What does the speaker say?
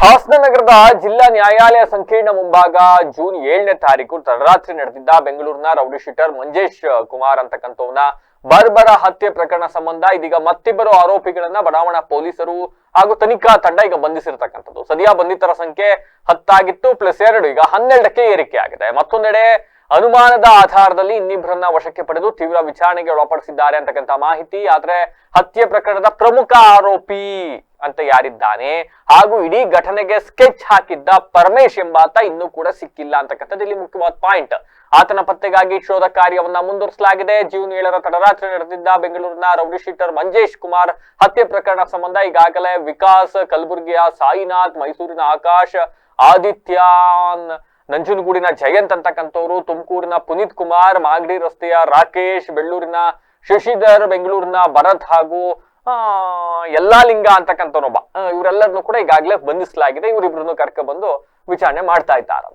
ಹಾಸನ ನಗರದ ಜಿಲ್ಲಾ ನ್ಯಾಯಾಲಯ ಸಂಕೀರ್ಣ ಮುಂಭಾಗ ಜೂನ್ 7ನೇ ತಾರೀಕು ತಡರಾತ್ರಿ ನಡೆದಿದ್ದ ಬೆಂಗಳೂರಿನ ರೌಡಿ ಶೀಟರ್ ಮಂಜೇಶ್ ಕುಮಾರ್ ಅಂತಕ್ಕಂಥವನ ಬರ್ಬರ ಹತ್ಯೆ ಪ್ರಕರಣ ಸಂಬಂಧ ಇದೀಗ ಮತ್ತಿಬ್ಬರು ಆರೋಪಿಗಳನ್ನ ಬಡಾವಣಾ ಪೊಲೀಸರು ಹಾಗೂ ತನಿಖಾ ತಂಡ ಈಗ ಬಂಧಿಸಿರ್ತಕ್ಕಂಥದ್ದು. ಸದ್ಯ ಬಂಧಿತರ ಸಂಖ್ಯೆ 10 ಆಗಿತ್ತು, +2 ಈಗ 12ಕ್ಕೆ ಏರಿಕೆ ಆಗಿದೆ. ಮತ್ತೊಂದೆಡೆ ಅನುಮಾನದ ಆಧಾರದಲ್ಲಿ ಇನ್ನಿಬ್ಬರನ್ನ ವಶಕ್ಕೆ ಪಡೆದು ತೀವ್ರ ವಿಚಾರಣೆಗೆ ಒಳಪಡಿಸಿದ್ದಾರೆ ಅಂತಕ್ಕಂಥ ಮಾಹಿತಿ. ಆದ್ರೆ ಹತ್ಯೆ ಪ್ರಕರಣದ ಪ್ರಮುಖ ಆರೋಪಿ ಅಂತ ಯಾರಿದ್ದಾನೆ ಹಾಗೂ ಇಡೀ ಘಟನೆಗೆ ಸ್ಕೆಚ್ ಹಾಕಿದ್ದ ಪರಮೇಶ್ ಎಂಬಾತ ಇನ್ನೂ ಕೂಡ ಸಿಕ್ಕಿಲ್ಲ ಅಂತಕ್ಕಂಥದ್ದು ಇಲ್ಲಿ ಮುಖ್ಯವಾದ ಪಾಯಿಂಟ್. ಆತನ ಪತ್ತೆಗಾಗಿ ಶೋಧ ಕಾರ್ಯವನ್ನ ಮುಂದುವರಿಸಲಾಗಿದೆ. ಜೂನ್ 7ರ ತಡರಾತ್ರಿ ನಡೆದಿದ್ದ ಬೆಂಗಳೂರಿನ ರೌಡಿ ಶೀಟರ್ ಮಂಜೇಶ್ ಕುಮಾರ್ ಹತ್ಯೆ ಪ್ರಕರಣ ಸಂಬಂಧ ಈಗಾಗಲೇ ವಿಕಾಸ್, ಕಲಬುರಗಿಯ ಸಾಯಿನಾಥ್, ಮೈಸೂರಿನ ಆಕಾಶ್, ಆದಿತ್ಯಾನ್, ನಂಜನಗೂಡಿನ ಜಯಂತ್ ಅಂತಕ್ಕಂಥವ್ರು, ತುಮಕೂರಿನ ಪುನೀತ್ ಕುಮಾರ್, ಮಾಗಡಿ ರಸ್ತೆಯ ರಾಕೇಶ್, ಬೆಳ್ಳೂರಿನ ಶಶಿಧರ್, ಬೆಂಗಳೂರಿನ ಭರತ್ ಹಾಗೂ ಯಲ್ಲಾಲಿಂಗ ಅಂತಕ್ಕಂಥವ್ರೊಬ್ಬ, ಇವರೆಲ್ಲರನ್ನು ಕೂಡ ಈಗಾಗಲೇ ಬಂಧಿಸಲಾಗಿದೆ. ಇವರಿಬ್ಬರನ್ನು ಕರ್ಕೊಂಡು ಬಂದು ವಿಚಾರಣೆ ಮಾಡ್ತಾ ಇದ್ದಾರೆ.